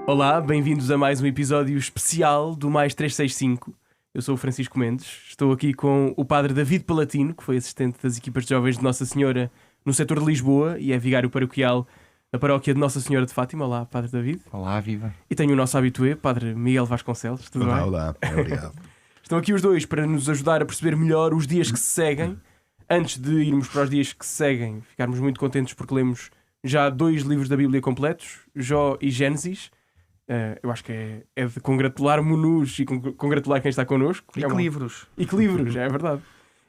Olá, bem-vindos a mais um episódio especial do Mais 365. Eu sou o Francisco Mendes, estou aqui com o padre David Palatino, que foi assistente das equipas de jovens de Nossa Senhora no setor de Lisboa e é vigário paroquial na paróquia de Nossa Senhora de Fátima. Olá, padre David. Olá, viva. E tenho o nosso habitué, padre Miguel Vasconcelos. Tudo bem? Olá, obrigado. Estão aqui os dois para nos ajudar a perceber melhor os dias que se seguem. Antes de irmos para os dias que se seguem, ficarmos muito contentes porque lemos já 2 livros da Bíblia completos, Jó e Gênesis. Eu acho que é de congratular-nos e congratular quem está connosco. E que livros. E que livros, é verdade.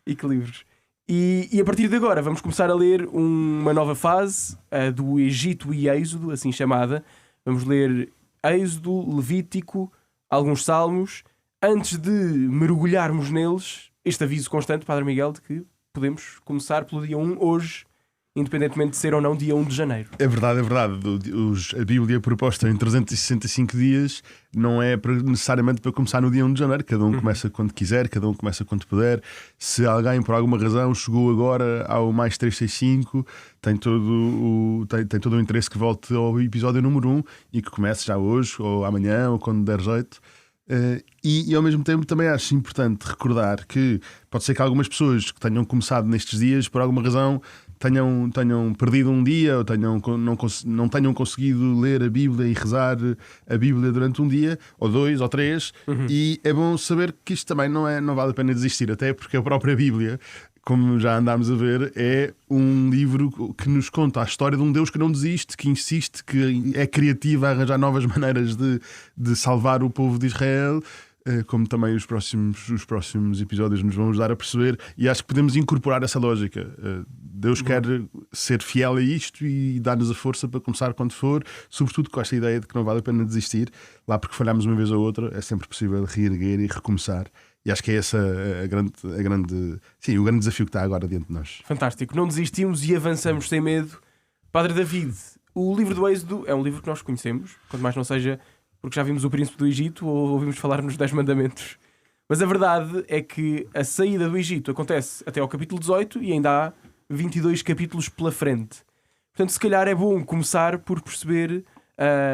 E que livros. E a partir de agora vamos começar a ler uma nova fase, a do Egito e Êxodo, assim chamada. Vamos ler Êxodo, Levítico, alguns salmos. Antes de mergulharmos neles, este aviso constante, Padre Miguel, de que podemos começar pelo dia 1 hoje, independentemente de ser ou não dia 1 de janeiro. É verdade, é verdade. A Bíblia proposta em 365 dias não é necessariamente para começar no dia 1 de janeiro. Cada um começa quando quiser, cada um começa quando puder. Se alguém, por alguma razão, chegou agora ao mais 365, tem todo o interesse que volte ao episódio número 1 e que comece já hoje, ou amanhã, ou quando der jeito. E ao mesmo tempo também acho importante recordar que pode ser que algumas pessoas que tenham começado nestes dias, por alguma razão, tenham perdido um dia ou não tenham conseguido ler a Bíblia e rezar a Bíblia durante um dia, ou 2 ou 3. E é bom saber que isto também não vale a pena desistir, até porque a própria Bíblia, como já andámos a ver, é um livro que nos conta a história de um Deus que não desiste, que insiste, que é criativo a arranjar novas maneiras de salvar o povo de Israel, como também os próximos episódios nos vão ajudar a perceber. E acho que podemos incorporar essa lógica. Deus quer ser fiel a isto e dar-nos a força para começar quando for, sobretudo com esta ideia de que não vale a pena desistir, lá porque falhamos uma vez ou outra, é sempre possível reerguer e recomeçar. E acho que é esse o grande desafio que está agora diante de nós. Fantástico. Não desistimos e avançamos sem medo. Padre David, o livro do Êxodo é um livro que nós conhecemos, quanto mais não seja porque já vimos o Príncipe do Egito ou ouvimos falar nos 10 Mandamentos. Mas a verdade é que a saída do Egito acontece até ao capítulo 18 e ainda há 22 capítulos pela frente. Portanto, se calhar é bom começar por perceber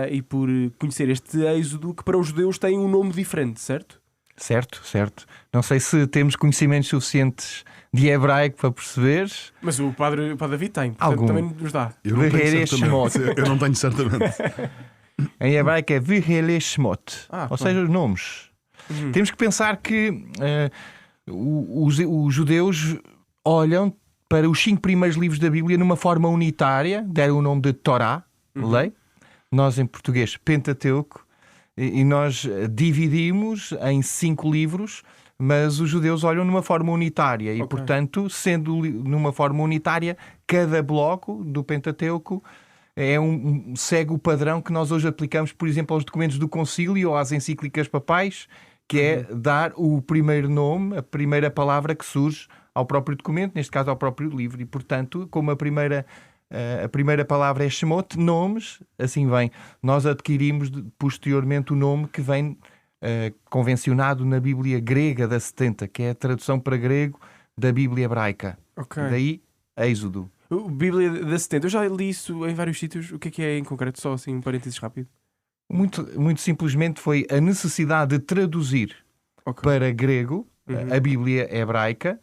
e por conhecer este Êxodo, que para os judeus tem um nome diferente, certo? Certo. Não sei se temos conhecimentos suficientes de hebraico para perceber. Mas o Padre David tem, portanto também nos dá. Eu não tenho certamente. Em hebraico é Vihele Shmot, ou seja, os nomes. Temos que pensar que os judeus olham para os 5 primeiros livros da Bíblia numa forma unitária, deram o nome de Torá, lei. Nós em português Pentateuco, e nós dividimos em 5 livros, mas os judeus olham numa forma unitária e, portanto, sendo numa forma unitária, cada bloco do Pentateuco segue o padrão que nós hoje aplicamos, por exemplo, aos documentos do Concílio ou às encíclicas papais, que é dar o primeiro nome, a primeira palavra que surge ao próprio documento, neste caso ao próprio livro. E, portanto, como a primeira palavra é Shemot, nomes, assim vem. Nós adquirimos posteriormente o nome que vem convencionado na Bíblia grega da 70, que é a tradução para grego da Bíblia hebraica. Daí, Êxodo. Bíblia da 70, eu já li isso em vários sítios. O que é em concreto? Só assim um parênteses rápido. Muito simplesmente foi a necessidade de traduzir para grego a Bíblia hebraica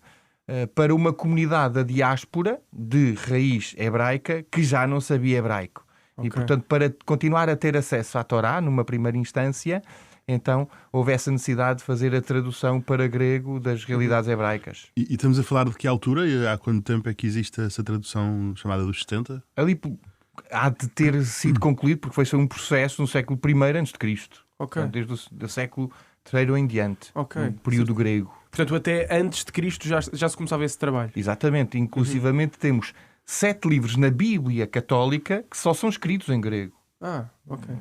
para uma comunidade da diáspora de raiz hebraica que já não sabia hebraico. E, portanto, para continuar a ter acesso à Torá, numa primeira instância, então houve essa necessidade de fazer a tradução para grego das realidades hebraicas. E estamos a falar de que altura? E há quanto tempo é que existe essa tradução chamada dos 70? Ali há de ter sido concluído, porque foi um processo no século I a.C. Portanto, desde o século III em diante, no período grego. Portanto, até antes de Cristo já se começava esse trabalho. Exatamente. Inclusivamente temos 7 livros na Bíblia católica que só são escritos em grego.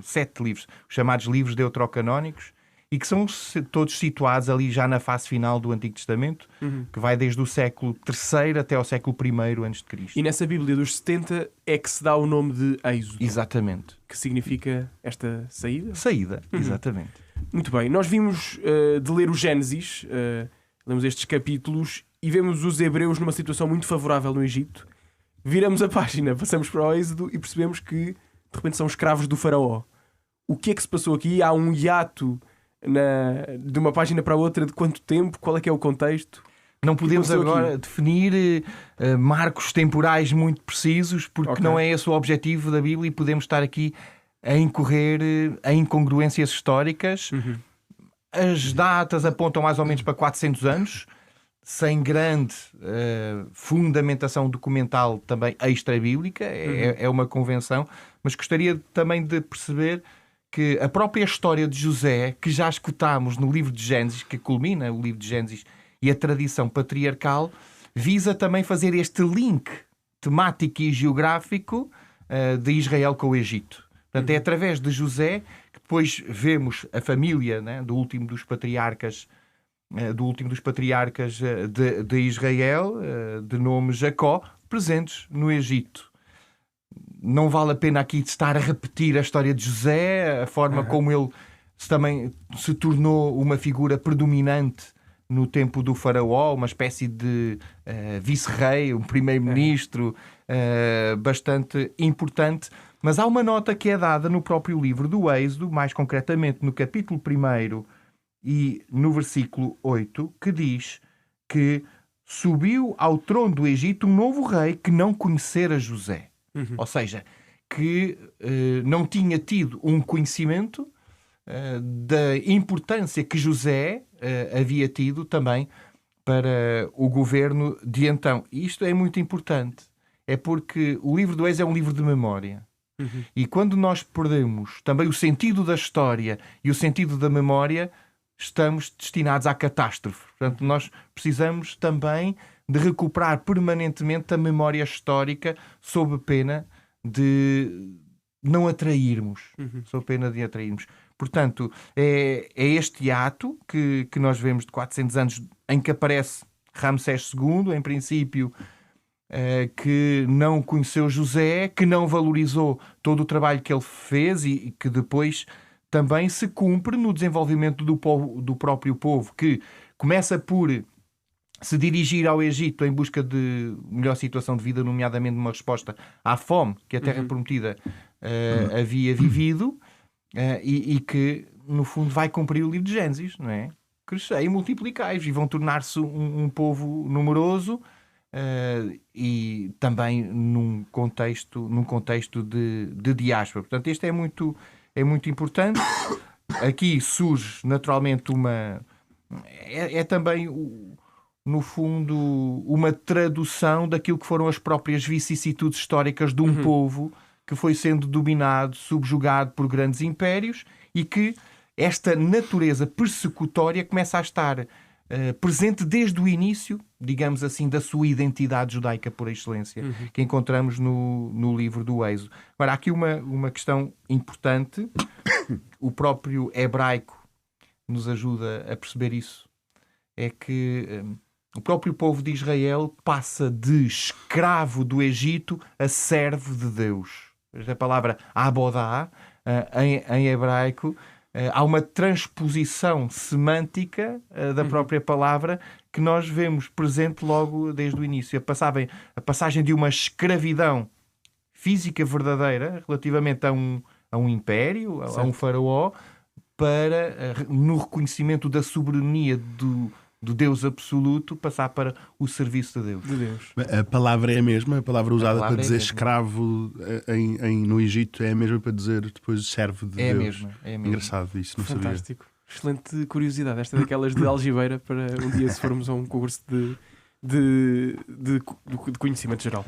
7 livros, os chamados livros deuterocanónicos, e que são todos situados ali já na fase final do Antigo Testamento, que vai desde o século III até ao século I a.C. E nessa Bíblia dos 70 é que se dá o nome de Êxodo. Exatamente. Que significa esta saída? Saída, exatamente. Muito bem. Nós vimos de ler o Gênesis, lemos estes capítulos e vemos os hebreus numa situação muito favorável no Egito. Viramos a página, passamos para o Êxodo e percebemos que de repente são escravos do faraó. o que é que se passou aqui? Há um hiato de uma página para a outra de quanto tempo? Qual é que é o contexto? Não podemos aconteceu agora aqui? definir marcos temporais muito precisos, porque Ok. não é esse o objetivo da Bíblia e podemos estar aqui a incorrer em incongruências históricas. As datas apontam mais ou menos para 400 anos, sem grande fundamentação documental também extra-bíblica, é uma convenção, mas gostaria também de perceber que a própria história de José, que já escutámos no livro de Gênesis, que culmina o livro de Gênesis, e a tradição patriarcal, visa também fazer este link temático e geográfico de Israel com o Egito. Portanto, é através de José que depois vemos a família, né, do último dos patriarcas de Israel, de nome Jacó, presentes no Egito. Não vale a pena aqui estar a repetir a história de José, a forma como ele também se tornou uma figura predominante no tempo do faraó, uma espécie de vice-rei, um primeiro-ministro bastante importante. Mas há uma nota que é dada no próprio livro do Êxodo, mais concretamente no capítulo 1 e no versículo 8, que diz que subiu ao trono do Egito um novo rei que não conhecera José. Ou seja, que não tinha tido um conhecimento da importância que José havia tido também para o governo de então. E isto é muito importante. É porque o livro do Êxodo é um livro de memória. E quando nós perdemos também o sentido da história e o sentido da memória, estamos destinados à catástrofe. Portanto, nós precisamos também de recuperar permanentemente a memória histórica sob pena de não atrairmos. Sob pena de atrairmos. Portanto, é este ato que nós vemos de 400 anos em que aparece Ramsés II, em princípio, que não conheceu José, que não valorizou todo o trabalho que ele fez e que depois também se cumpre no desenvolvimento do próprio povo, que começa por se dirigir ao Egito em busca de melhor situação de vida, nomeadamente uma resposta à fome que a Terra Prometida havia vivido, e que, no fundo, vai cumprir o livro de Gênesis, não é? Crescei e multiplicai-vos, e vão tornar-se um povo numeroso, e também num contexto de diáspora. Portanto, este é muito importante. Aqui surge naturalmente é também no fundo uma tradução daquilo que foram as próprias vicissitudes históricas de um povo que foi sendo dominado, subjugado por grandes impérios, e que esta natureza persecutória começa a estar presente desde o início, digamos assim, da sua identidade judaica por excelência, que encontramos no livro do Êxodo. Agora, há aqui uma questão importante. O próprio hebraico nos ajuda a perceber isso. É que o próprio povo de Israel passa de escravo do Egito a servo de Deus. A palavra abodá, em hebraico, há uma transposição semântica da própria palavra que nós vemos presente logo desde o início. A passagem de uma escravidão física verdadeira relativamente a um império, a um faraó, para, no reconhecimento da soberania do Deus absoluto, passar para o serviço de Deus. A palavra é a mesma, a palavra usada para dizer é escravo no Egito é a mesma para dizer depois servo de Deus. É a mesma. Engraçado, isso não sabia. Fantástico. Excelente curiosidade. Esta é daquelas de algibeira para um dia, se formos a um concurso de conhecimento geral.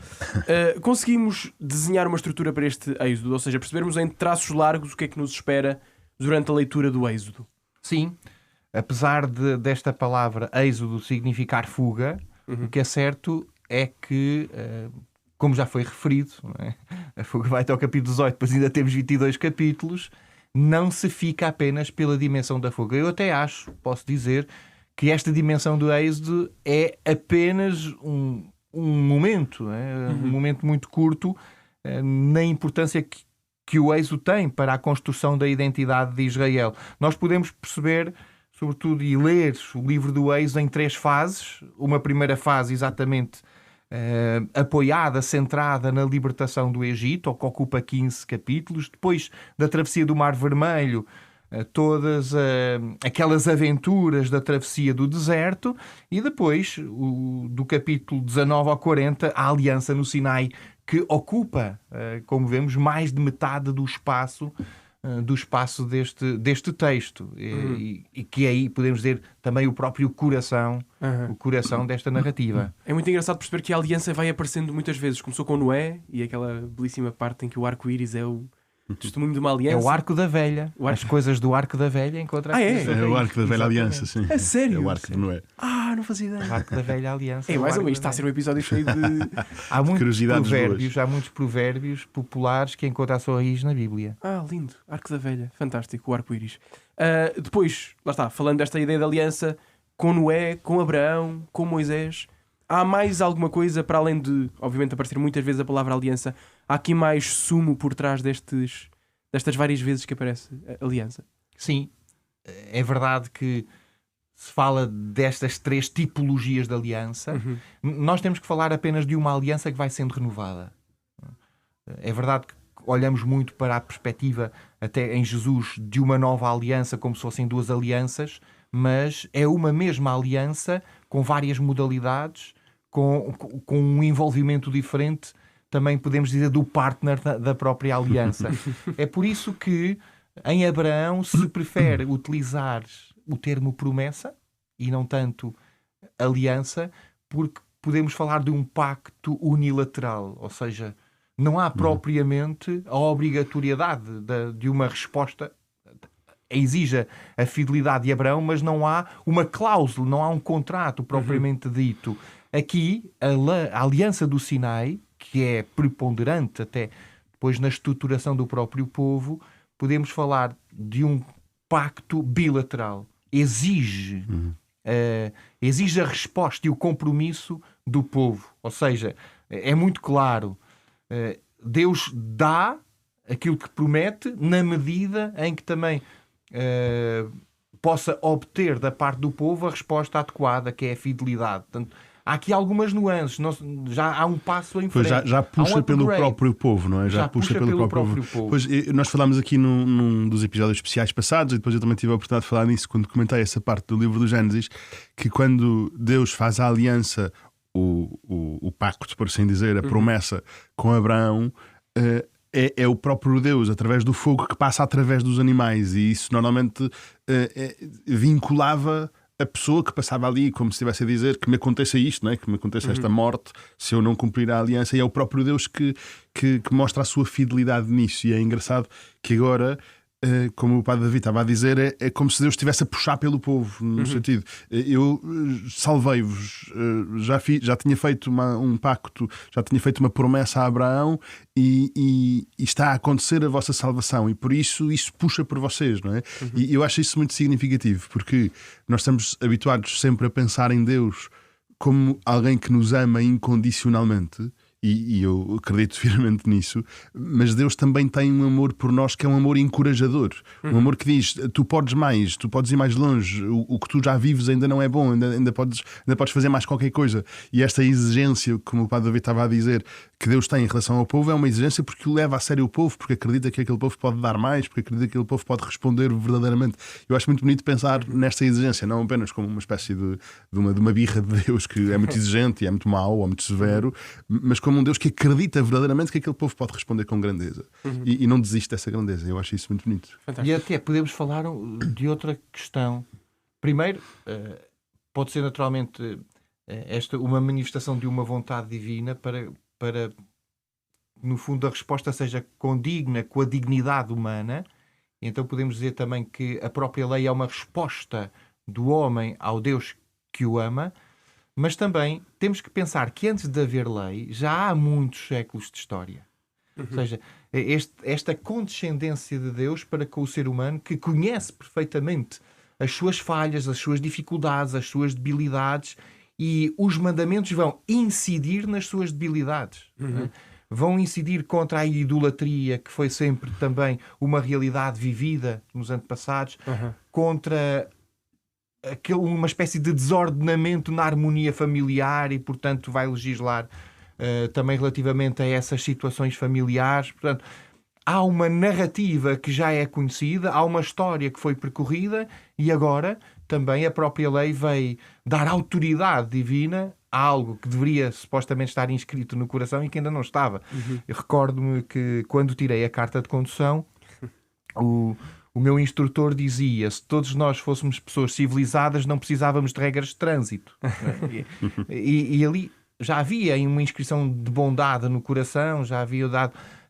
Conseguimos desenhar uma estrutura para este Êxodo, ou seja, percebermos em traços largos o que é que nos espera durante a leitura do Êxodo. Sim. Apesar desta palavra êxodo significar fuga, o que é certo é que, como já foi referido, não é? A fuga vai até ao capítulo 18, depois ainda temos 22 capítulos, não se fica apenas pela dimensão da fuga. Eu até posso dizer, que esta dimensão do êxodo é apenas um momento, um momento muito curto, na importância que o êxodo tem para a construção da identidade de Israel. Nós podemos perceber, sobretudo, e ler o livro do Êxodo em 3 fases. Uma primeira fase, exatamente, apoiada, centrada na libertação do Egito, que ocupa 15 capítulos. Depois da travessia do Mar Vermelho, todas aquelas aventuras da travessia do deserto, e depois, do capítulo 19 ao 40, a aliança no Sinai, que ocupa, como vemos, mais de metade do espaço deste texto, e que aí podemos dizer também o próprio coração, o coração desta narrativa. É muito engraçado perceber que a aliança vai aparecendo muitas vezes. Começou com Noé, e aquela belíssima parte em que o arco-íris é o testemunho de uma aliança. É o arco da velha. As coisas do arco da velha encontra É o arco da velha aliança, sim. É sério? É o arco de Noé. Não fazia ideia. O arco da velha aliança. É mais ou menos, está a ser um episódio cheio de... Há curiosidades muitos provérbios populares que encontram a sua raiz na Bíblia. Lindo. Arco da velha. Fantástico, o arco-íris. Depois, lá está, falando desta ideia de aliança com Noé, com Abraão, com Moisés, há mais alguma coisa para além de, obviamente, aparecer muitas vezes a palavra aliança? Há aqui mais sumo por trás destas várias vezes que aparece a aliança? Sim, é verdade que se fala destas 3 tipologias de aliança. Nós temos que falar apenas de uma aliança que vai sendo renovada. É verdade que olhamos muito para a perspectiva, até em Jesus, de uma nova aliança, como se fossem 2 alianças, mas é uma mesma aliança com várias modalidades, com um envolvimento diferente, também podemos dizer, do partner da própria aliança. É por isso que em Abraão se prefere utilizar o termo promessa e não tanto aliança, porque podemos falar de um pacto unilateral, ou seja, não há propriamente a obrigatoriedade de uma resposta. Exija a fidelidade de Abraão, mas não há uma cláusula, não há um contrato propriamente dito. Aqui, a aliança do Sinai, que é preponderante até depois na estruturação do próprio povo, podemos falar de um pacto bilateral. Exige a resposta e o compromisso do povo. Ou seja, é muito claro, Deus dá aquilo que promete na medida em que também possa obter da parte do povo a resposta adequada, que é a fidelidade. Portanto, há aqui algumas nuances, já há um passo em frente. Já puxa pelo próprio povo, não é? Já puxa pelo próprio povo. Pois, nós falámos aqui num dos episódios especiais passados, e depois eu também tive a oportunidade de falar nisso quando comentei essa parte do livro do Gênesis, que quando Deus faz a aliança, o pacto, por assim dizer, a promessa com Abraão, é o próprio Deus, através do fogo que passa através dos animais, e isso normalmente vinculava a pessoa que passava ali, como se estivesse a dizer que me aconteça isto, não é? Que me aconteça esta morte se eu não cumprir a aliança. E é o próprio Deus que mostra a sua fidelidade nisso. E é engraçado que agora, como o Padre David estava a dizer, é como se Deus estivesse a puxar pelo povo, no sentido, eu salvei-vos, já tinha feito um pacto, já tinha feito uma promessa a Abraão, e está a acontecer a vossa salvação, e por isso puxa por vocês, não é? E eu acho isso muito significativo, porque nós estamos habituados sempre a pensar em Deus como alguém que nos ama incondicionalmente, e eu acredito firmemente nisso, mas Deus também tem um amor por nós que é um amor encorajador, um amor que diz, tu podes mais, tu podes ir mais longe, o que tu já vives ainda não é bom, ainda podes fazer mais qualquer coisa. E esta exigência, como o Padre David estava a dizer, que Deus tem em relação ao povo, é uma exigência porque leva a sério o povo, porque acredita que aquele povo pode dar mais, porque acredita que aquele povo pode responder verdadeiramente. Eu acho muito bonito pensar nesta exigência, não apenas como uma espécie de uma birra de Deus que é muito exigente e é muito mau ou muito severo, mas como um Deus que acredita verdadeiramente que aquele povo pode responder com grandeza e não desiste dessa grandeza. Eu acho isso muito bonito. Fantástico. E até podemos falar de outra questão. Primeiro, pode ser naturalmente uma manifestação de uma vontade divina para no fundo a resposta seja condigna com a dignidade humana. Então podemos dizer também que a própria lei é uma resposta do homem ao Deus que o ama. Mas também temos que pensar que antes de haver lei já há muitos séculos de história. Ou seja, esta condescendência de Deus para com o ser humano, que conhece perfeitamente as suas falhas, as suas dificuldades, as suas debilidades, e os mandamentos vão incidir nas suas debilidades. Vão incidir contra a idolatria, que foi sempre também uma realidade vivida nos antepassados, contra uma espécie de desordenamento na harmonia familiar e, portanto, vai legislar também relativamente a essas situações familiares. Portanto, há uma narrativa que já é conhecida, há uma história que foi percorrida e agora também a própria lei veio dar autoridade divina a algo que deveria supostamente estar inscrito no coração e que ainda não estava. Eu recordo-me que quando tirei a carta de condução, o meu instrutor dizia: se todos nós fôssemos pessoas civilizadas, não precisávamos de regras de trânsito. E ali já havia uma inscrição de bondade no coração, já havia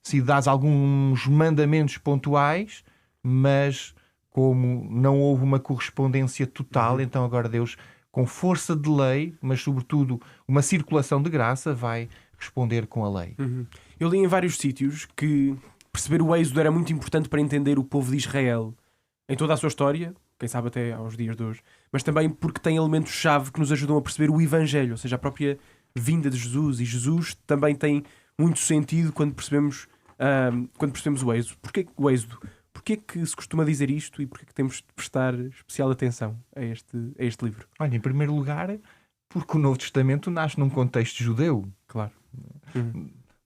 sido dados alguns mandamentos pontuais, mas como não houve uma correspondência total, então agora Deus, com força de lei, mas sobretudo uma circulação de graça, vai responder com a lei. Eu li em vários sítios que perceber o êxodo era muito importante para entender o povo de Israel em toda a sua história, quem sabe até aos dias de hoje, mas também porque tem elementos-chave que nos ajudam a perceber o Evangelho, ou seja, a própria vinda de Jesus, e Jesus também tem muito sentido quando percebemos o êxodo. Porquê o êxodo? Porquê que se costuma dizer isto e porquê que temos de prestar especial atenção a este livro? Olha, em primeiro lugar, porque o Novo Testamento nasce num contexto judeu. Claro.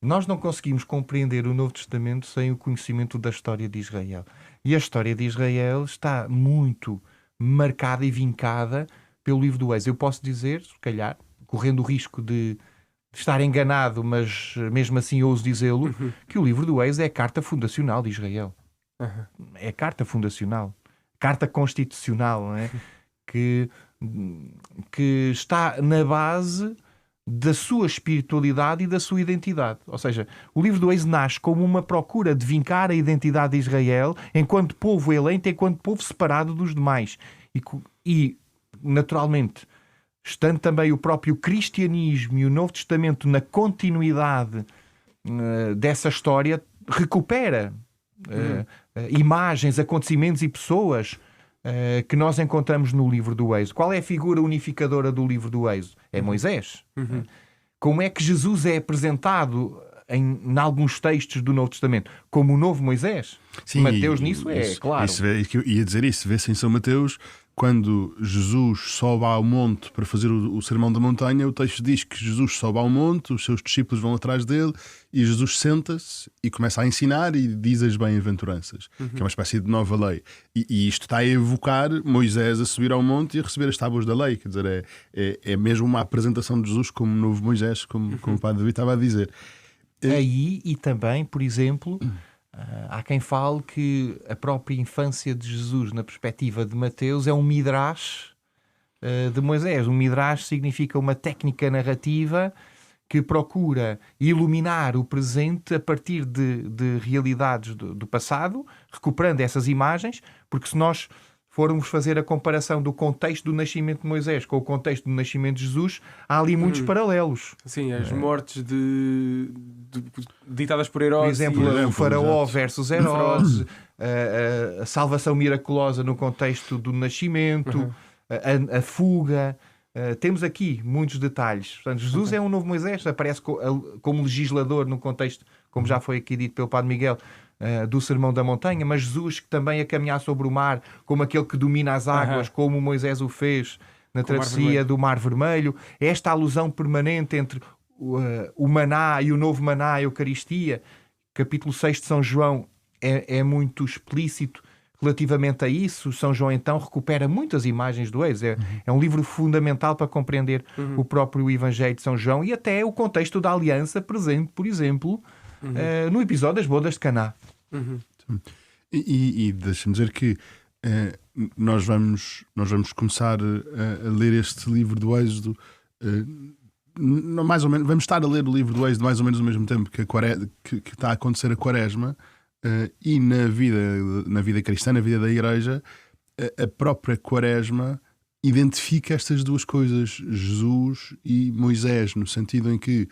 Nós não conseguimos compreender o Novo Testamento sem o conhecimento da história de Israel. E a história de Israel está muito marcada e vincada pelo livro do Êxodo. Eu posso dizer, se calhar, correndo o risco de estar enganado, mas mesmo assim ouso dizê-lo, que o livro do Êxodo é a carta fundacional de Israel. É a carta fundacional, carta constitucional, não é? que está na base da sua espiritualidade e da sua identidade. Ou seja, o livro do Êxodo nasce como uma procura de vincar a identidade de Israel enquanto povo eleito, enquanto povo separado dos demais. E naturalmente, estando também o próprio cristianismo e o Novo Testamento na continuidade dessa história, recupera imagens, acontecimentos e pessoas que nós encontramos no livro do Êxodo. Qual é a figura unificadora do livro do Êxodo? É Moisés. Como é que Jesus é apresentado em alguns textos do Novo Testamento? Como o novo Moisés? Sim, Mateus nisso é claro. Eu ia dizer isso, vê-se em São Mateus, quando Jesus sobe ao monte para fazer o Sermão da Montanha, o texto diz que Jesus sobe ao monte, os seus discípulos vão atrás dele e Jesus senta-se e começa a ensinar e diz as bem-aventuranças, que é uma espécie de nova lei. E isto está a evocar Moisés a subir ao monte e a receber as tábuas da lei. Quer dizer, é mesmo uma apresentação de Jesus como novo Moisés, como o Padre David estava a dizer. Aí, e também, por exemplo, há quem fale que a própria infância de Jesus, na perspectiva de Mateus, é um midrash de Moisés. Um midrash significa uma técnica narrativa que procura iluminar o presente a partir de realidades do passado, recuperando essas imagens, porque se nós formos fazer a comparação do contexto do nascimento de Moisés com o contexto do nascimento de Jesus, há ali muitos paralelos. Sim, as mortes ditadas por Herodes. Por exemplo, o faraó versus Herodes, a salvação miraculosa no contexto do nascimento, a fuga. Temos aqui muitos detalhes. Portanto, Jesus é um novo Moisés, aparece como legislador no contexto, como já foi aqui dito pelo Padre Miguel, do Sermão da Montanha, mas Jesus que também a caminhar sobre o mar, como aquele que domina as águas, como Moisés o fez na travessia do Mar Vermelho. Esta alusão permanente entre o maná e o novo maná, a Eucaristia. Capítulo 6 de São João é muito explícito relativamente a isso. São João então recupera muitas imagens do Êxodo. É um livro fundamental para compreender o próprio Evangelho de São João e até o contexto da aliança presente, por exemplo, no episódio das bodas de Caná. E deixa-me dizer que nós vamos começar a ler este livro do Êxodo, mais ou menos, vamos estar a ler o livro do Êxodo mais ou menos ao mesmo tempo que está a acontecer a Quaresma, e na vida cristã, na vida da Igreja, a própria Quaresma identifica estas duas coisas, Jesus e Moisés, no sentido em que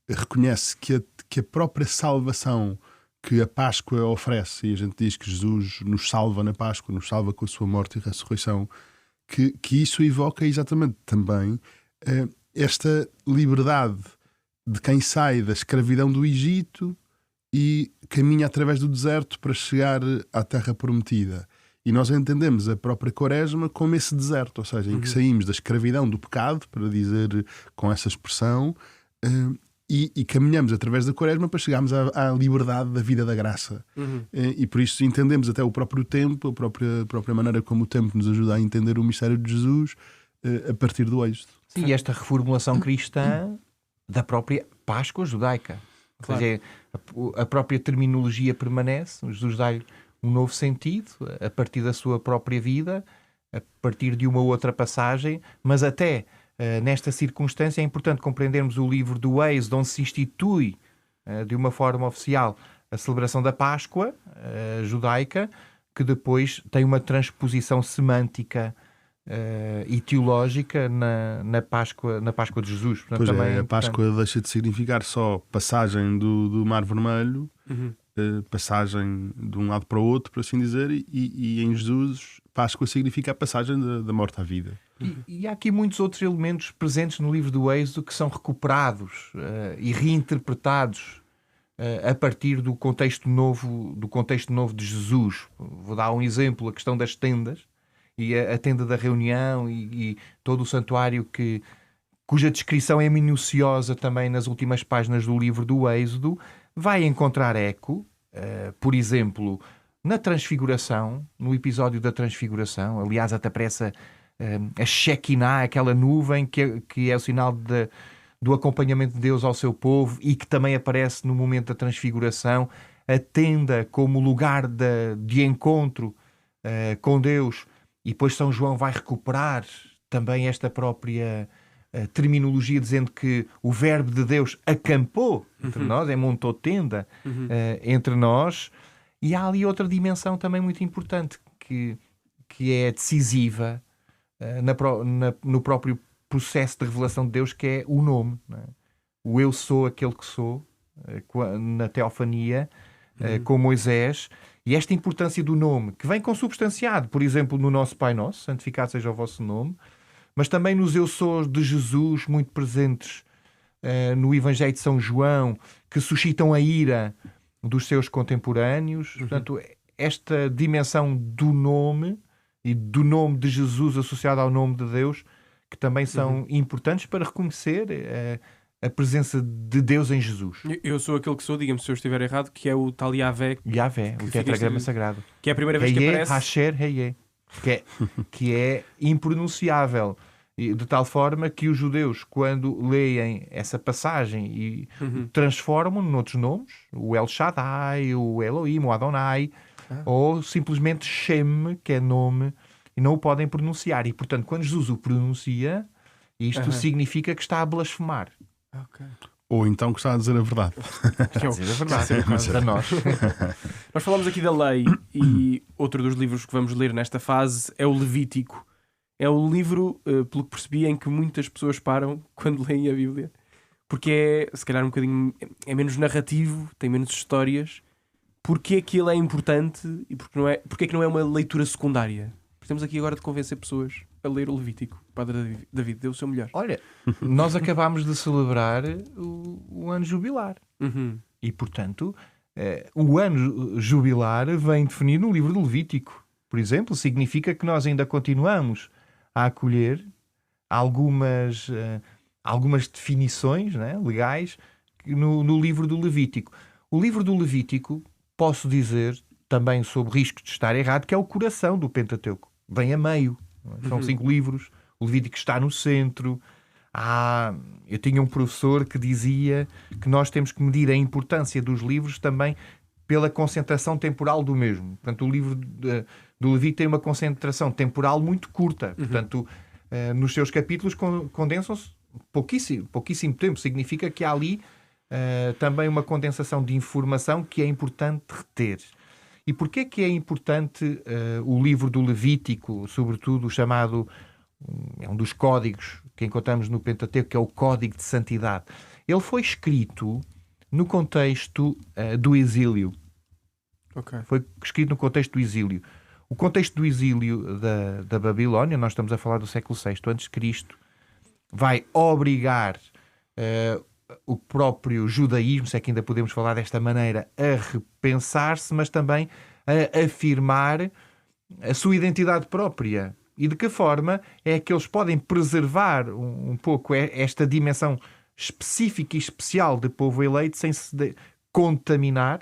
reconhece que a própria salvação que a Páscoa oferece, e a gente diz que Jesus nos salva na Páscoa, nos salva com a sua morte e ressurreição, que isso evoca exatamente também esta liberdade de quem sai da escravidão do Egito e caminha através do deserto para chegar à Terra Prometida. E nós entendemos a própria Quaresma como esse deserto, ou seja, em que saímos da escravidão do pecado, para dizer com essa expressão, e caminhamos através da Quaresma para chegarmos à liberdade da vida da graça. E por isso entendemos até o próprio tempo, a própria maneira como o tempo nos ajuda a entender o mistério de Jesus a partir do Êxodo. Sim, e esta reformulação cristã da própria Páscoa judaica. Ou seja, a própria terminologia permanece, Jesus dá-lhe um novo sentido a partir da sua própria vida, a partir de uma outra passagem, mas até nesta circunstância é importante compreendermos o livro do Êxodo, onde se institui de uma forma oficial a celebração da Páscoa judaica, que depois tem uma transposição semântica e teológica na Páscoa de Jesus. Portanto, Pois também é, a Páscoa deixa de significar só passagem do Mar Vermelho, passagem de um lado para o outro, por assim dizer, e em Jesus Páscoa significa a passagem da morte à vida. E há aqui muitos outros elementos presentes no livro do Êxodo que são recuperados e reinterpretados a partir do contexto novo de Jesus. Vou dar um exemplo, a questão das tendas e a tenda da reunião e todo o santuário cuja descrição é minuciosa também nas últimas páginas do livro do Êxodo, vai encontrar eco, por exemplo, na Transfiguração, no episódio da Transfiguração. Aliás, até aparece a Shekinah, aquela nuvem que é o sinal do acompanhamento de Deus ao seu povo e que também aparece no momento da Transfiguração. A tenda como lugar de encontro com Deus. E depois São João vai recuperar também esta própria terminologia, dizendo que o Verbo de Deus acampou entre nós, montou tenda entre nós. E há ali outra dimensão também muito importante que é decisiva no próprio processo de revelação de Deus, que é o nome. Não é? O eu sou aquele que sou, na teofania, com Moisés. E esta importância do nome, que vem consubstanciado, por exemplo, no nosso Pai Nosso, santificado seja o vosso nome, mas também nos eu sou de Jesus, muito presentes no Evangelho de São João, que suscitam a ira dos seus contemporâneos. Portanto, esta dimensão do nome e do nome de Jesus associado ao nome de Deus, que também são importantes para reconhecer a presença de Deus em Jesus. Eu sou aquele que sou, diga-me se eu estiver errado, que é o tal Yahvé. Yahvé, o tetragrama sagrado. Que é a primeira vez que aparece. Hasher, Heye, que é impronunciável. De tal forma que os judeus, quando leem essa passagem e transformam noutros nomes, o El Shaddai, o Elohim, o Adonai, ou simplesmente Shem, que é nome, e não o podem pronunciar. E, portanto, quando Jesus o pronuncia, isto significa que está a blasfemar. Okay. Ou então que está a dizer a verdade. Está a dizer a verdade, para nós. Nós falamos aqui da lei e outro dos livros que vamos ler nesta fase é o Levítico. É o livro, pelo que percebi, em que muitas pessoas param quando leem a Bíblia. Porque é, se calhar, um bocadinho... É menos narrativo, tem menos histórias. Porquê é que ele é importante e porquê é que não é uma leitura secundária? Temos aqui agora de convencer pessoas a ler o Levítico. O Padre David deu o seu melhor. Olha, nós acabámos de celebrar o ano jubilar. E, portanto, o ano jubilar vem definido no livro do Levítico. Por exemplo, significa que nós ainda continuamos a acolher algumas definições, né, legais no livro do Levítico. O livro do Levítico, posso dizer, também sob risco de estar errado, que é o coração do Pentateuco. Vem a meio. São 5 livros. O Levítico está no centro. Eu tinha um professor que dizia que nós temos que medir a importância dos livros também pela concentração temporal do mesmo. Portanto, o livro do Levítico tem uma concentração temporal muito curta. Portanto, nos seus capítulos condensam-se pouquíssimo tempo. Significa que há ali também uma condensação de informação que é importante reter. E porquê que é importante o livro do Levítico, sobretudo o chamado, é um dos códigos que encontramos no Pentateuco, que é o Código de Santidade? Ele foi escrito no contexto do exílio. Okay. Foi escrito no contexto do exílio. O contexto do exílio da Babilónia, nós estamos a falar do século VI a.C., vai obrigar o próprio judaísmo, se é que ainda podemos falar desta maneira, a repensar-se, mas também a afirmar a sua identidade própria. E de que forma é que eles podem preservar um pouco esta dimensão específica e especial de povo eleito sem se contaminar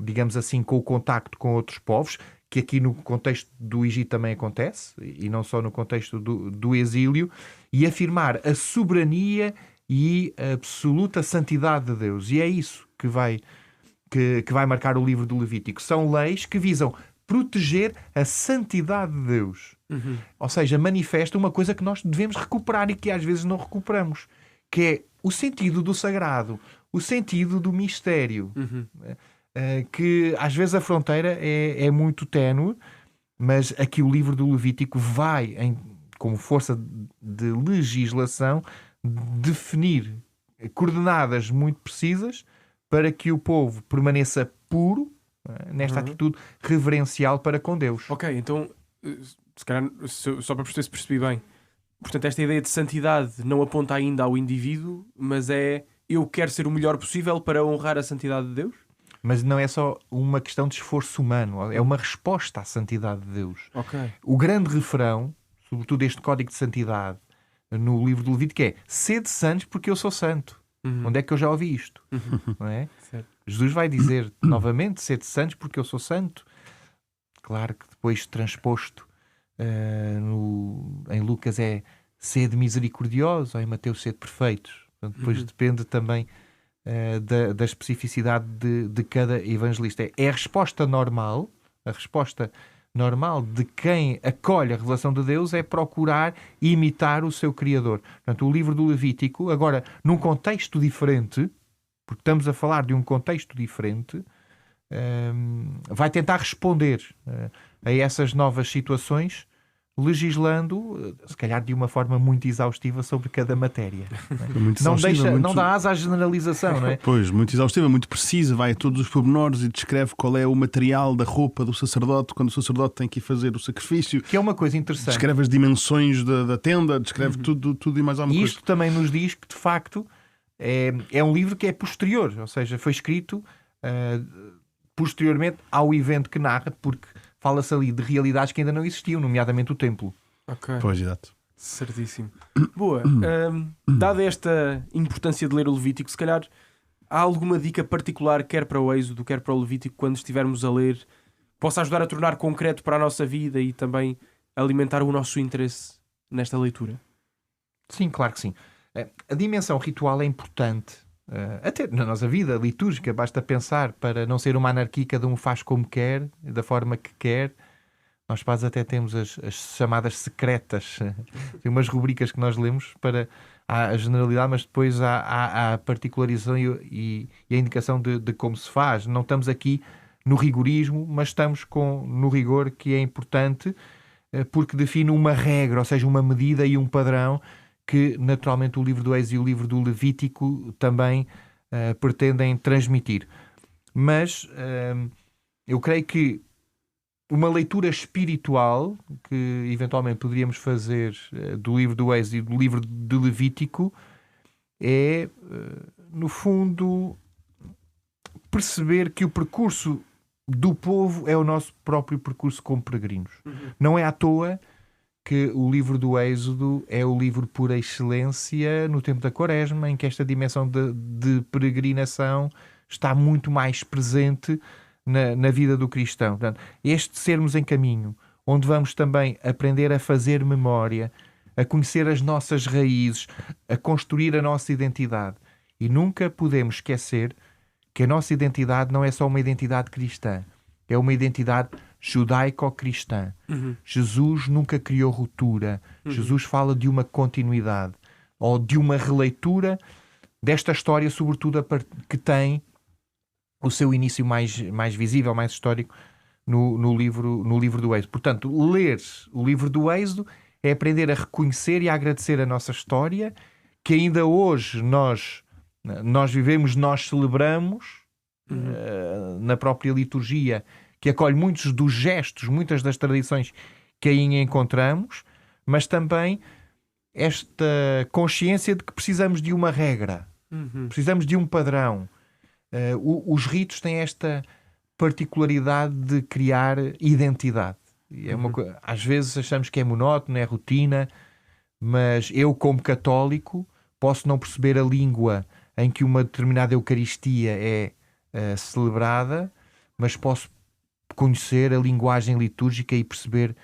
digamos assim, com o contacto com outros povos, que aqui no contexto do Egito também acontece, e não só no contexto do exílio, e afirmar a soberania e a absoluta santidade de Deus. E é isso que vai marcar o livro do Levítico. São leis que visam proteger a santidade de Deus. Ou seja, manifesta uma coisa que nós devemos recuperar e que às vezes não recuperamos, que é o sentido do sagrado, o sentido do mistério. Que às vezes a fronteira é muito ténue, mas aqui o livro do Levítico vai, como força de legislação, definir coordenadas muito precisas para que o povo permaneça puro nesta atitude reverencial para com Deus. Ok, então, se calhar, só para perceber se percebi bem, portanto, esta ideia de santidade não aponta ainda ao indivíduo, mas é eu quero ser o melhor possível para honrar a santidade de Deus? Mas não é só uma questão de esforço humano, é uma resposta à santidade de Deus. Okay. O grande refrão, sobretudo este código de santidade no livro do Levítico, é: sede santos porque eu sou santo. Onde é que eu já ouvi isto? Não é? Jesus vai dizer novamente: sede santos porque eu sou santo. Claro que depois transposto em Lucas é sede misericordiosos, ou em Mateus sede perfeitos. Portanto, depois depende também da especificidade de cada evangelista. É a resposta normal, de quem acolhe a revelação de Deus é procurar imitar o seu Criador. Portanto, o livro do Levítico, agora num contexto diferente, porque estamos a falar de um contexto diferente, vai tentar responder a essas novas situações, legislando, se calhar de uma forma muito exaustiva sobre cada matéria. Não dá asa à generalização, não é? Pois, muito exaustiva, muito precisa, vai a todos os pormenores e descreve qual é o material da roupa do sacerdote quando o sacerdote tem que ir fazer o sacrifício. Que é uma coisa interessante. Descreve as dimensões da tenda, descreve tudo e mais alguma coisa. Isto também nos diz que, de facto, é um livro que é posterior, ou seja, foi escrito posteriormente ao evento que narra, porque fala-se ali de realidades que ainda não existiam, nomeadamente o templo. Ok. Pois, exato. Certíssimo. Boa. Dada esta importância de ler o Levítico, se calhar há alguma dica particular, quer para o Êxodo, quer para o Levítico, quando estivermos a ler, possa ajudar a tornar concreto para a nossa vida e também alimentar o nosso interesse nesta leitura? Sim, claro que sim. A dimensão ritual é importante. Até na nossa vida litúrgica, basta pensar, para não ser uma anarquia, cada um faz como quer, da forma que quer. Nós padres até temos as chamadas secretas, tem umas rubricas que nós lemos para a generalidade, mas depois há a particularização e a indicação de como se faz. Não estamos aqui no rigorismo, mas estamos no rigor, que é importante, porque define uma regra, ou seja, uma medida e um padrão que naturalmente o livro do Êxodo e o livro do Levítico também pretendem transmitir. Mas eu creio que uma leitura espiritual que eventualmente poderíamos fazer do livro do Êxodo e do livro do Levítico é, no fundo, perceber que o percurso do povo é o nosso próprio percurso como peregrinos. Não é à toa que o livro do Êxodo é o livro por excelência no tempo da Quaresma, em que esta dimensão de peregrinação está muito mais presente na vida do cristão. Portanto, este sermos em caminho, onde vamos também aprender a fazer memória, a conhecer as nossas raízes, a construir a nossa identidade. E nunca podemos esquecer que a nossa identidade não é só uma identidade cristã, é uma identidade judaico-cristã. Jesus nunca criou ruptura. Jesus fala de uma continuidade ou de uma releitura desta história, sobretudo que tem o seu início mais visível, mais histórico no livro do Êxodo. Portanto, ler o livro do Êxodo é aprender a reconhecer e a agradecer a nossa história, que ainda hoje nós vivemos, nós celebramos na própria liturgia, que acolhe muitos dos gestos, muitas das tradições que aí encontramos, mas também esta consciência de que precisamos de uma regra, precisamos de um padrão. Os ritos têm esta particularidade de criar identidade. E é às vezes achamos que é monótono, é rotina, mas eu, como católico, posso não perceber a língua em que uma determinada Eucaristia é celebrada, mas posso conhecer a linguagem litúrgica e perceber,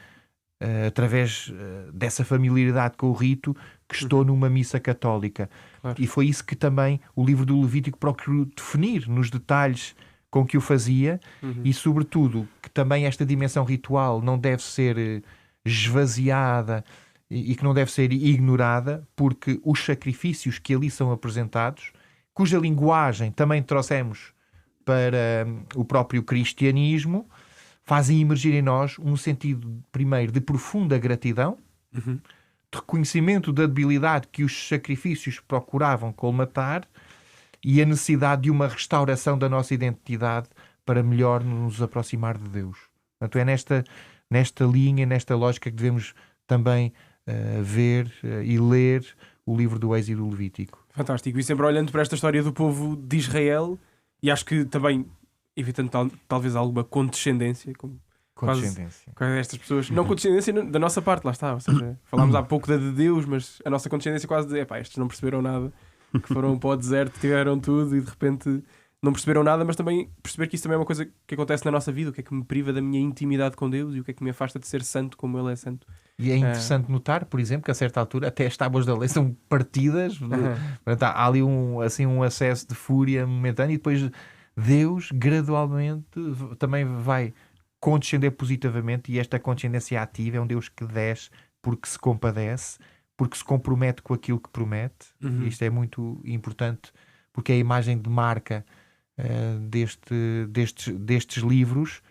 através dessa familiaridade com o rito, que estou numa missa católica. Claro. E foi isso que também o livro do Levítico procurou definir nos detalhes com que o fazia, e sobretudo que também esta dimensão ritual não deve ser esvaziada e que não deve ser ignorada, porque os sacrifícios que ali são apresentados, cuja linguagem também trouxemos para o próprio cristianismo, fazem emergir em nós um sentido, primeiro, de profunda gratidão, de reconhecimento da debilidade que os sacrifícios procuravam colmatar, e a necessidade de uma restauração da nossa identidade para melhor nos aproximar de Deus. Portanto, é nesta linha, nesta lógica que devemos também ver e ler o livro do Êxodo e do Levítico. Fantástico. E sempre olhando para esta história do povo de Israel, e acho que também, evitando talvez alguma condescendência, como Condescendência. quase estas pessoas, não condescendência da nossa parte, lá está. Ou seja, falámos há pouco da de Deus, mas a nossa condescendência quase de, estes não perceberam nada, que foram para o deserto, tiveram tudo e de repente não perceberam nada, mas também perceber que isso também é uma coisa que acontece na nossa vida, o que é que me priva da minha intimidade com Deus e o que é que me afasta de ser santo como Ele é santo. E é interessante notar, por exemplo, que a certa altura até as tábuas da lei são partidas. Portanto, há ali um acesso de fúria momentâneo, e depois Deus gradualmente também vai condescender positivamente, e esta condescendência ativa é um Deus que desce porque se compadece, porque se compromete com aquilo que promete. Isto é muito importante, porque é a imagem de marca destes livros.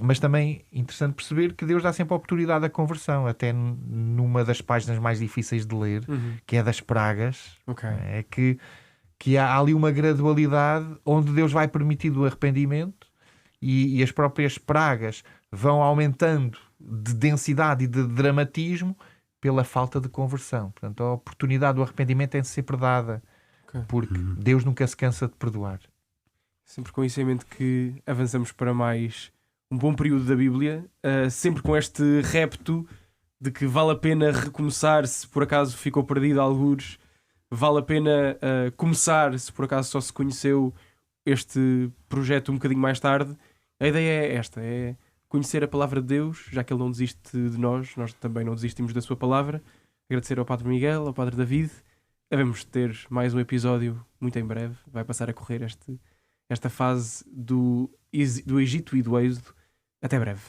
Mas também interessante perceber que Deus dá sempre a oportunidade da conversão, até numa das páginas mais difíceis de ler, que é das pragas. É que há ali uma gradualidade onde Deus vai permitindo o arrependimento, e as próprias pragas vão aumentando de densidade e de dramatismo pela falta de conversão. Portanto, a oportunidade do arrependimento é sempre dada, porque Deus nunca se cansa de perdoar. Sempre com isso em mente que avançamos para mais um bom período da Bíblia, sempre com este repto de que vale a pena recomeçar se por acaso ficou perdido algures, vale a pena começar se por acaso só se conheceu este projeto um bocadinho mais tarde. A ideia é esta, é conhecer a palavra de Deus, já que Ele não desiste de nós também não desistimos da sua palavra. Agradecer ao Padre Miguel, ao Padre David. Devemos ter mais um episódio muito em breve, vai passar a correr esta fase do Egito e do Êxodo. Até breve.